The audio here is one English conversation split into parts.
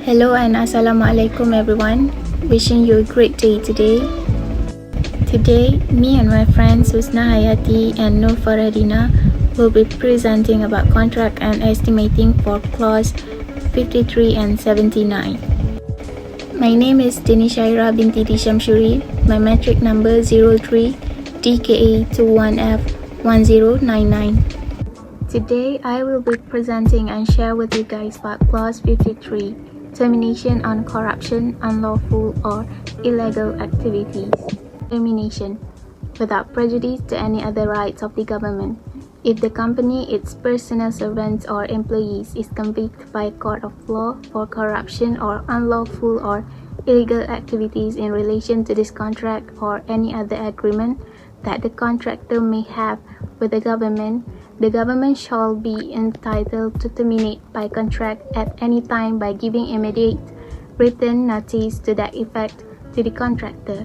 Hello and Assalamualaikum everyone. Wishing you a great day today. Today, me and my friends Husna Hayati and Nur Faradina will be presenting about contract and estimating for clause 53 and 79. My name is Dini Shaira binti Dishamshuri. My metric number 03 DKA21F1099. Today, I will be presenting and share with you guys about clause 53. Termination on corruption, unlawful or illegal activities. Termination without prejudice to any other rights of the government. If the company, its personal servants or employees is convicted by a court of law for corruption or unlawful or illegal activities in relation to this contract or any other agreement that the contractor may have with the government shall be entitled to terminate by contract at any time by giving immediate written notice to that effect to the contractor.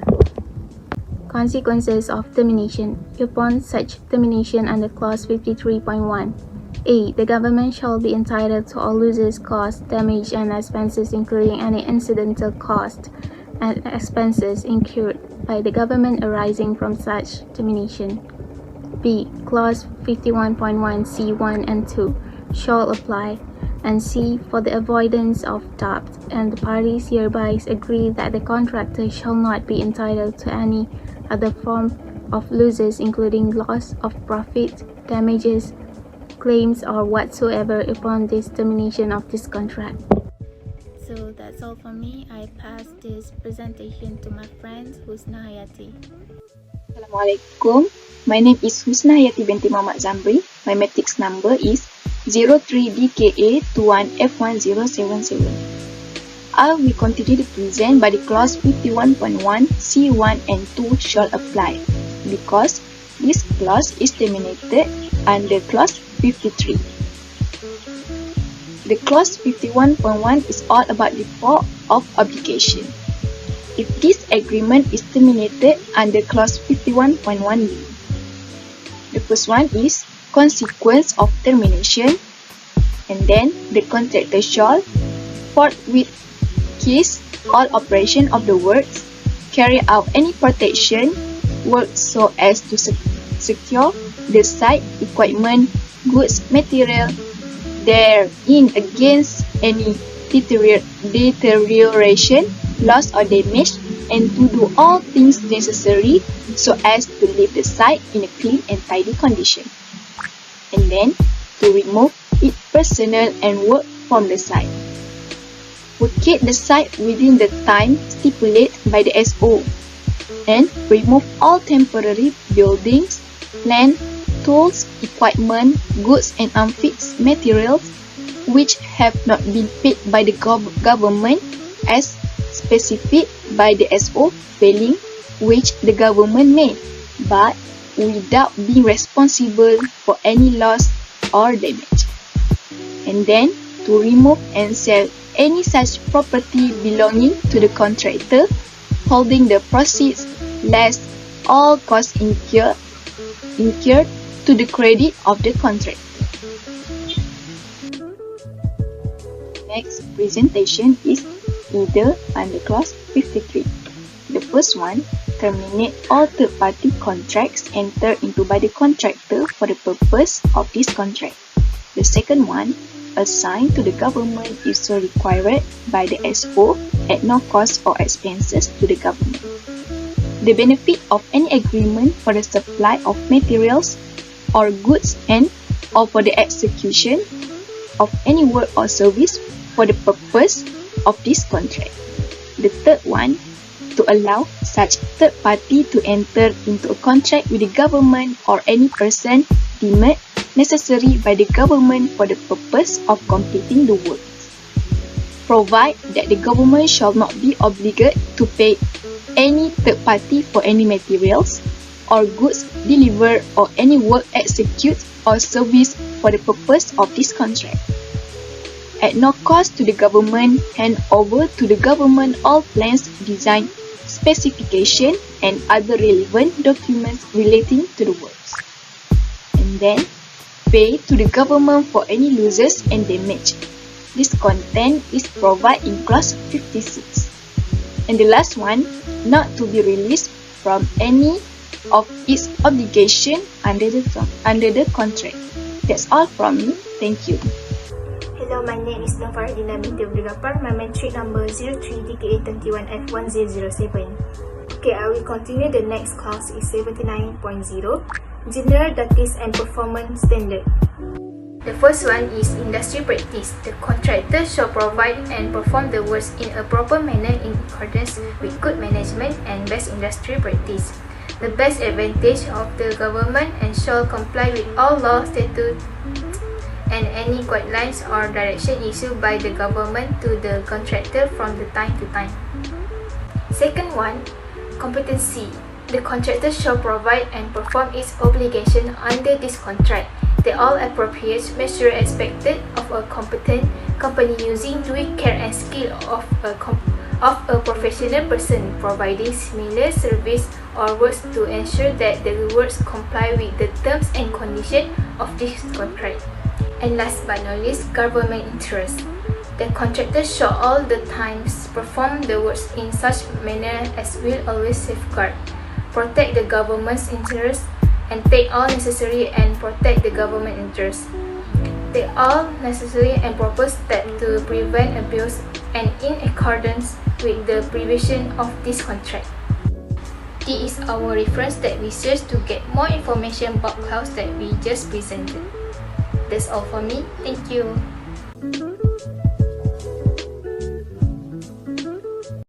Consequences of termination. Upon such termination under clause 53.1, A. The government shall be entitled to all losses, costs, damage and expenses including any incidental cost and expenses incurred by the government arising from such termination. B. Clause 51.1 C1 and 2 shall apply, and C. For the avoidance of doubt, and the parties hereby agree that the contractor shall not be entitled to any other form of losses including loss of profit, damages, claims or whatsoever upon this termination of this contract. So that's all from me. I pass this presentation to my friend Husna Hayati. Assalamualaikum. My name is Husna Hayati binti Muhammad Zamri. My matrix number is 03DKA21F1077. I will continue to present by the clause 51.1 C1 and 2 shall apply because this clause is terminated under clause 53. The clause 51.1 is all about default of obligation. If this agreement is terminated under clause 51.1b. The first one is consequence of termination, and then the contractor shall forthwith cease all operation of the works, carry out any protection work so as to secure the site, equipment, goods, material therein against any deterioration, loss or damage, and to do all things necessary so as to leave the site in a clean and tidy condition, and then to remove its personnel and work from the site. Vacate the site within the time stipulated by the SO, and remove all temporary buildings, land, tools, equipment, goods and unfit materials which have not been paid by the government as specified by the SO, failing which the government may, but without being responsible for any loss or damage. And then to remove and sell any such property belonging to the contractor, holding the proceeds less all costs incurred to the credit of the contractor. Next presentation is either under clause 53. The first one, terminate all third-party contracts entered into by the contractor for the purpose of this contract. The second one, assign to the government if so required by the SO at no cost or expenses to the government. The benefit of any agreement for the supply of materials or goods and or for the execution of any work or service for the purpose of this contract. The third one, to allow such third party to enter into a contract with the government or any person deemed necessary by the government for the purpose of completing the works, provide that the government shall not be obligated to pay any third party for any materials or goods delivered or any work executed or service for the purpose of this contract. At no cost to the government, hand over to the government all plans, design, specification and other relevant documents relating to the works. And then pay to the government for any losses and damage. this content is provided in clause 56. And the last one, not to be released from any of its obligation under the contract. That's all from me. Thank you. Hello, my name is Nafardina binti Abdulgapar. My metric number 03DKA21F1007. Okay, I will continue. The next clause is 79.0, General Duties and Performance Standard. The first one is industry practice. The contractor shall provide and perform the works in a proper manner in accordance with good management and best industry practice. The best advantage of the government and shall comply with all law, statutes, and any guidelines or direction issued by the government to the contractor from the time to time. Second one, competency. The contractor shall provide and perform its obligation under this contract. That all appropriate measures expected of a competent company using due care and skill of a professional person providing similar service or works to ensure that the works comply with the terms and conditions of this contract. And last but not least, government interest. The contractor shall all the times perform the works in such manner as will always safeguard, protect the government's interest, and take all necessary and protect the government interest. Take all necessary and proper steps to prevent abuse and in accordance with the provision of this contract. This is our reference that we search to get more information about clause that we just presented. That's all for me. Thank you.